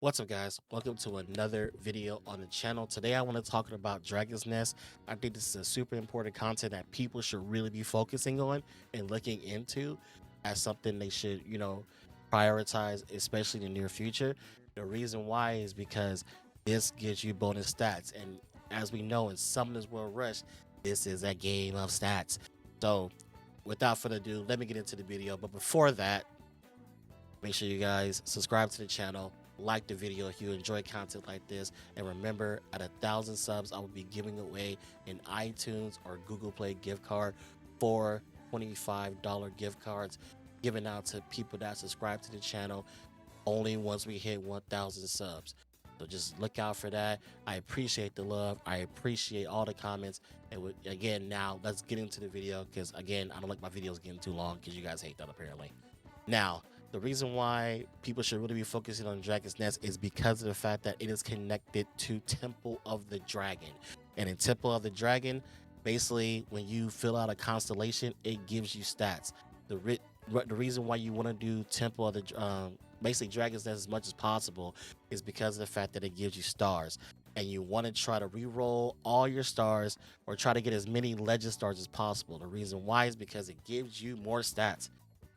What's up, guys? Welcome to another video on the channel. Today I want to talk about Dragon's Nest. I think this is a super important content that people should really be focusing on and looking into as something they should, prioritize, especially in the near future. The reason why is because this gives you bonus stats. And as we know, in Summoners World Rush, this is a game of stats. So without further ado, let me get into the video. But before that, make sure you guys subscribe to the channel, like the video if you enjoy content like this, and remember, at 1,000 subs, I will be giving away an iTunes or Google Play gift card for $25 gift cards given out to people that subscribe to the channel only once we hit 1,000 subs. So just look out for that. I appreciate the love. I appreciate all the comments. And again, now let's get into the video because, again, I don't like my videos getting too long because you guys hate that apparently. Now, the reason why people should really be focusing on Dragon's Nest is because of the fact that it is connected to Temple of the Dragon. And in Temple of the Dragon, basically, when you fill out a constellation, it gives you stats. The reason why you want to do Temple of the basically Dragon's Nest as much as possible is because of the fact that it gives you stars. And you want to try to re-roll all your stars or try to get as many legend stars as possible. The reason why is because it gives you more stats.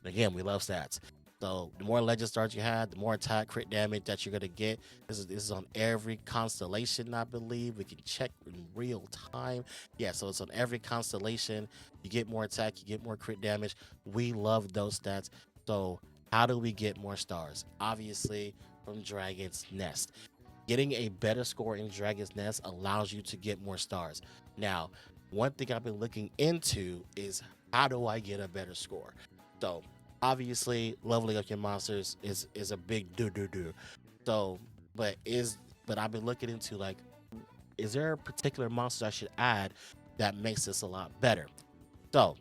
Again, we love stats. So the more legend stars you have, the more attack crit damage that you're gonna get. This is on every constellation, I believe. We can check in real time. Yeah, so it's on every constellation. You get more attack, you get more crit damage. We love those stats. So how do we get more stars? Obviously from Dragon's Nest. Getting a better score in Dragon's Nest allows you to get more stars. Now, one thing I've been looking into is how do I get a better score? So obviously leveling up your monsters is a big do. So but I've been looking into, like, is there a particular monster I should add that makes this a lot better? So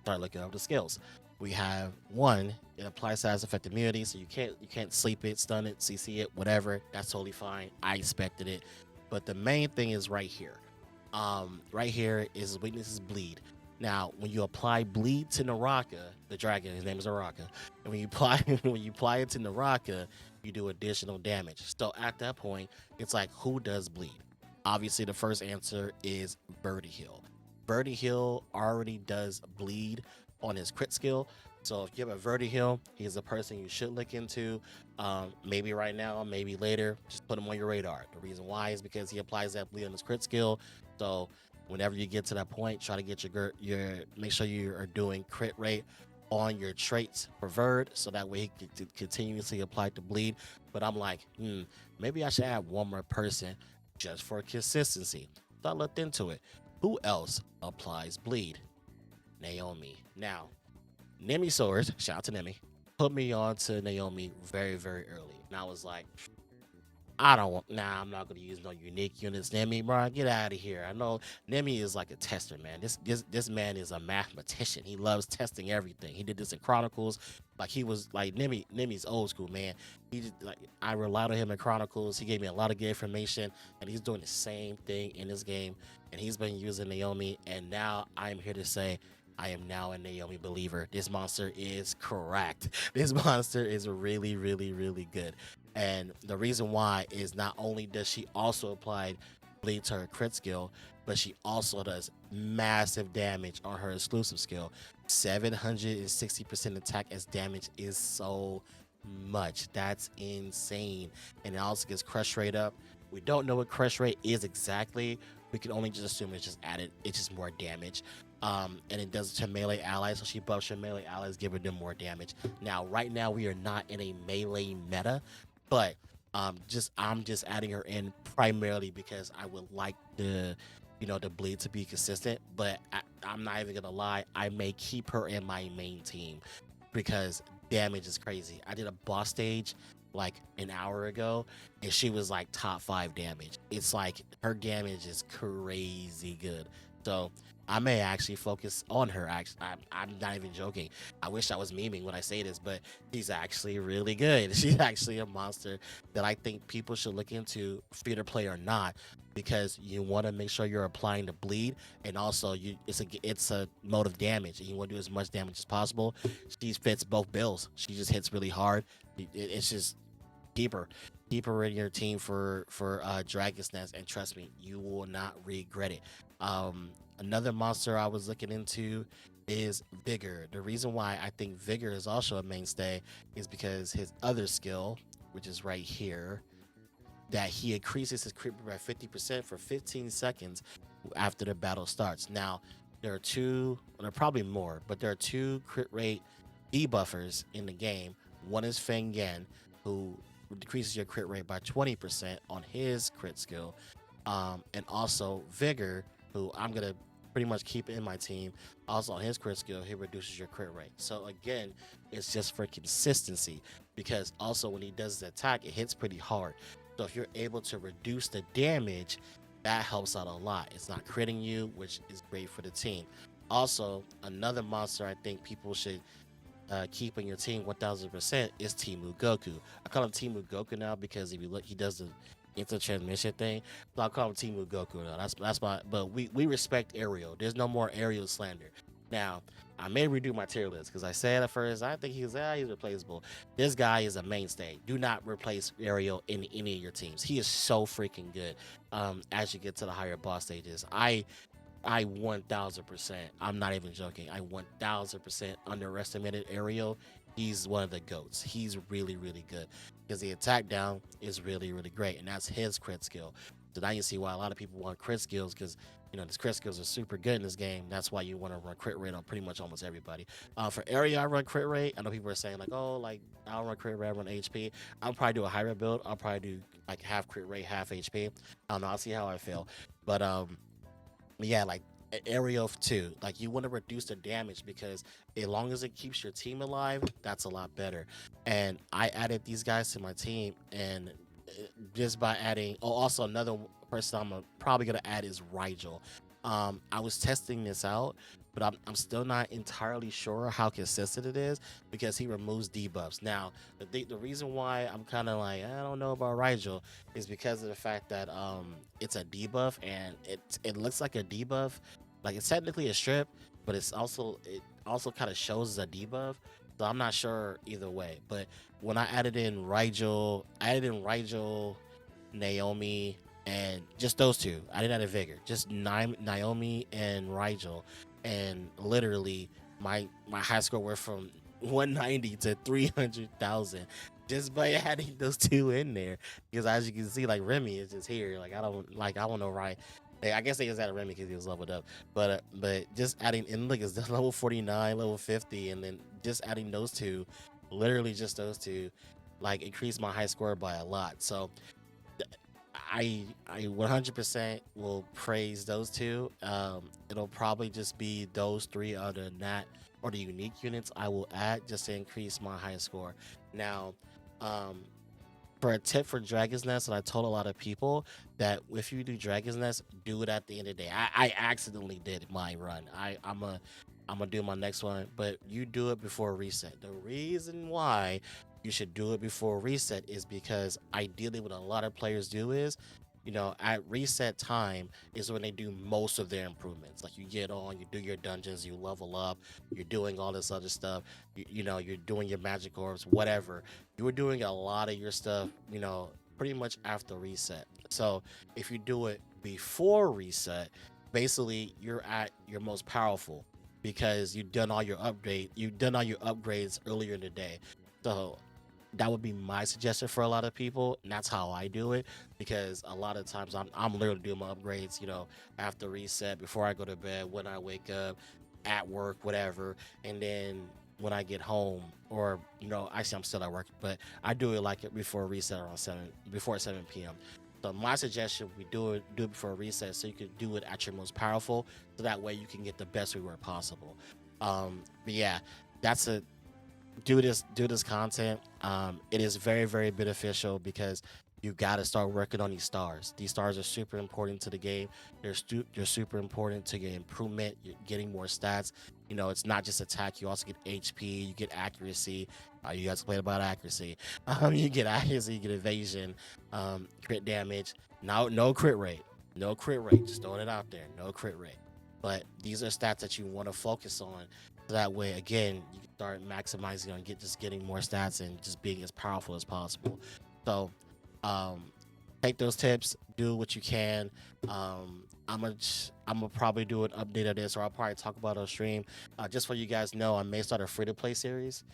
start looking up the skills. We have one, it applies size effect immunity, so you can't sleep it, stun it, CC it, whatever. That's totally fine. I expected it. But the main thing is right here. Right here is weaknesses bleed. Now, when you apply bleed to Naraka, the dragon, his name is Naraka, and when you apply when you apply it to Naraka, you do additional damage. So at that point, it's like, who does bleed? Obviously, the first answer is Vertihill. Vertihill already does bleed on his crit skill. So if you have a Vertihill, he's a person you should look into. Maybe right now, maybe later, just put him on your radar. The reason why is because he applies that bleed on his crit skill. So whenever you get to that point, try to get your make sure you are doing crit rate on your traits for Verd, so that way he can continuously apply to bleed. But I'm like, maybe I should add one more person just for consistency. So I looked into it. Who else applies bleed? Naomi. Now, Nemi Swords, shout out to Nemi, put me on to Naomi very, very early. And I was like, I'm not gonna use no unique units. Nemi, bro, get out of here. I know Nemi is like a tester, man. This man is a mathematician. He loves testing everything. He did this in Chronicles. Like, he was like, Nemi's old school, man. He just, like, I relied on him in Chronicles. He gave me a lot of good information, and he's doing the same thing in this game. And he's been using Naomi, and now I'm here to say I am now a Naomi believer. This monster is correct. This monster is really, really, really good. And the reason why is not only does she also apply bleed to her crit skill, but she also does massive damage on her exclusive skill. 760% attack as damage is so much. That's insane. And it also gets crush rate up. We don't know what crush rate is exactly. We can only just assume it's just added. It's just more damage. And it does it to melee allies. So she buffs your melee allies, giving them more damage. Now, right now, we are not in a melee meta, but I'm just adding her in primarily because I would like the bleed to be consistent. But I'm not even gonna lie, I may keep her in my main team because damage is crazy. I did a boss stage like an hour ago, and she was like top 5 damage. It's like her damage is crazy good. So I may actually focus on her. Actually, I'm not even joking. I wish I was memeing when I say this, but she's actually really good. She's actually a monster that I think people should look into, free to play or not, because you want to make sure you're applying the bleed, and also it's a mode of damage, and you want to do as much damage as possible. She fits both bills. She just hits really hard. It's just deeper, deeper in your team for Dragon's Nest, and trust me, you will not regret it. Another monster I was looking into is Vigor. The reason why I think Vigor is also a mainstay is because his other skill, which is right here, that he increases his crit rate by 50% for 15 seconds after the battle starts. Now, there are two, well, there are probably more, but there are two crit rate debuffers in the game. One is Feng Yan, who decreases your crit rate by 20% on his crit skill. And also Vigor, who I'm going to pretty much keep in my team. Also, on his crit skill, he reduces your crit rate. So, again, it's just for consistency because also when he does his attack, it hits pretty hard. So if you're able to reduce the damage, that helps out a lot. It's not critting you, which is great for the team. Also, another monster I think people should keep in your team 1000% is Timu Goku. I call him Timu Goku now because if you look, he does the instant transmission thing. So I call him Timu Goku now. That's my. But we respect Ariel. There's no more Ariel slander. Now I may redo my tier list because I said at first I think he's replaceable. This guy is a mainstay. Do not replace Ariel in any of your teams. He is so freaking good. As you get to the higher boss stages, I 1000%. I'm not even joking. I 1000% underestimated Ariel. He's one of the goats. He's really, really good because the attack down is really, really great, and that's his crit skill. So now you see why a lot of people want crit skills because these crit skills are super good in this game. That's why you want to run crit rate on pretty much almost everybody. For Ariel, I run crit rate. I know people are saying like, oh, like I don't run crit rate, I run HP. I'll probably do a hybrid build. I'll probably do like half crit rate, half HP. I don't know. I'll see how I feel, but yeah, like Area 2, like you want to reduce the damage because as long as it keeps your team alive, that's a lot better. And I added these guys to my team, and just by adding, oh, also another person probably gonna add is Rigel. I was testing this out, but I'm still not entirely sure how consistent it is because he removes debuffs. Now, the reason why I'm kind of like I don't know about Rigel is because of the fact that it's a debuff and it looks like a debuff, like it's technically a strip, but it also kind of shows as a debuff. So I'm not sure either way. But when I added in Rigel, Naomi, and just those two. I didn't add a Vigor, just Naomi and Rigel, and literally my high score went from 190 to 300,000 just by adding those two in there. Because as you can see, like Remy is just here. I don't know right. I guess they just added Remy because he was leveled up, but just adding in look, it's level 49, level 50, and then just adding those two, literally just those two, like increased my high score by a lot. So I 100% will praise those two. It'll probably just be those three other than that, or the unique units I will add just to increase my high score. Now, um, for a tip for Dragon's Nest, and I told a lot of people that if you do Dragon's Nest, do it at the end of the day. I accidentally did my run. I'm gonna do my next one, but you do it before reset. The reason why you should do it before reset is because ideally what a lot of players do is at reset time is when they do most of their improvements. Like you get on, you do your dungeons, you level up, you're doing all this other stuff. You're doing your magic orbs, whatever. You were doing a lot of your stuff, pretty much after reset. So if you do it before reset, basically you're at your most powerful because you've done all your upgrades earlier in the day. So that would be my suggestion for a lot of people, and that's how I do it because a lot of times I'm literally doing my upgrades, after reset, before I go to bed, when I wake up, at work, whatever, and then when I get home, or actually I'm still at work, but I do it like before reset around before 7 p.m. So my suggestion, we do it before reset, so you can do it at your most powerful, so that way you can get the best reward possible. But yeah, that's a do this content. It is very, very beneficial because you got to start working on these stars are super important to the game. They're super important to your improvement. You're getting more stats. It's not just attack, you also get HP, you get accuracy. You guys complain about accuracy. You get accuracy, you get evasion, crit damage. Now, no crit rate, just throwing it out there, no crit rate. But these are stats that you want to focus on, so that way again you can start maximizing on getting more stats and just being as powerful as possible. So take those tips, do what you can. I'm gonna probably do an update of this, or I'll probably talk about it on stream. Just so you guys know, I may start a free to play series.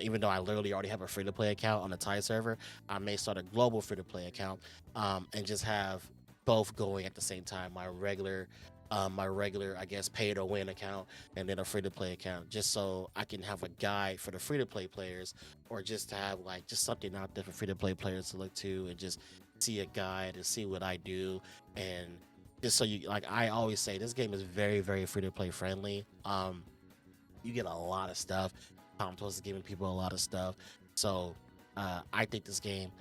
Even though I literally already have a free to play account on the Thai server, I may start a global free to play account, and just have both going at the same time. My regular, I guess, pay to win account, and then a free to play account, just so I can have a guide for the free to play players, or just to have like just something out there for free to play players to look to, and just see a guide and see what I do. And just so you, like I always say, this game is very, very free to play friendly. You get a lot of stuff. Tom Toast is giving people a lot of stuff. So I think this game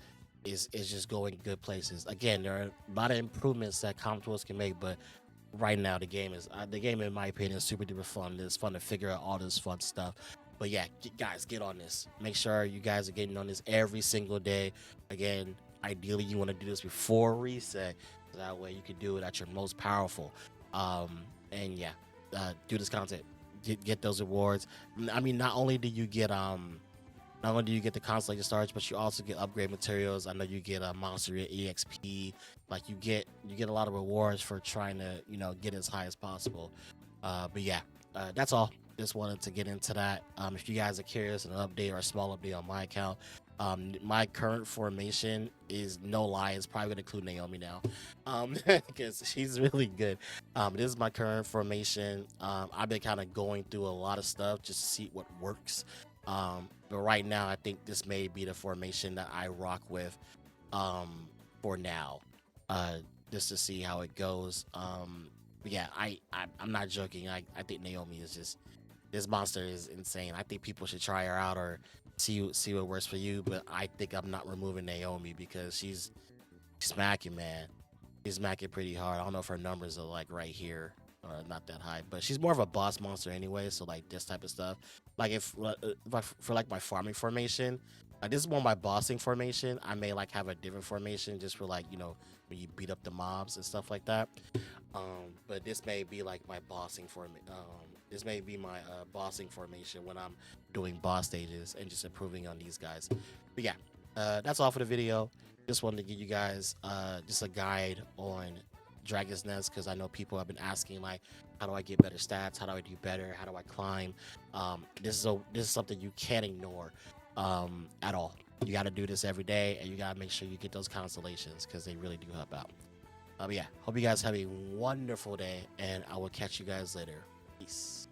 is just going good places. Again, there are a lot of improvements that Comtours can make, but right now the game in my opinion is super duper fun. It's fun to figure out all this fun stuff. But yeah, guys, get on this. Make sure you guys are getting on this every single day. Again, ideally you want to do this before reset, so that way you can do it at your most powerful. And yeah, do this content, get those rewards. I mean, not only do you get the constellation stars, but you also get upgrade materials. I know you get a monster exp. Like you get a lot of rewards for trying to get as high as possible. But yeah, that's all. Just wanted to get into that. If you guys are curious, an update or a small update on my account. My current formation is, no lie, it's probably gonna include Naomi now, because she's really good. This is my current formation. I've been kind of going through a lot of stuff just to see what works. But right now, I think this may be the formation that I rock with, for now, just to see how it goes. But yeah, I'm not joking. I think Naomi is just, this monster is insane. I think people should try her out or see what works for you. But I think I'm not removing Naomi because she's smacking, man. She's smacking pretty hard. I don't know if her numbers are like right here or not that high, but she's more of a boss monster anyway. So like this type of stuff, like if for like my farming formation, this is more my bossing formation. I may like have a different formation just for like when you beat up the mobs and stuff like that. But this may be like my bossing this may be my bossing formation when I'm doing boss stages and just improving on these guys. But yeah, that's all for the video. Just wanted to give you guys just a guide on Dragon's Nest, because I know people have been asking like, how do I get better stats? How do I do better? How do I climb? This is something you can't ignore at all. You got to do this every day, and you got to make sure you get those constellations because they really do help out. But yeah, hope you guys have a wonderful day, and I will catch you guys later. Peace.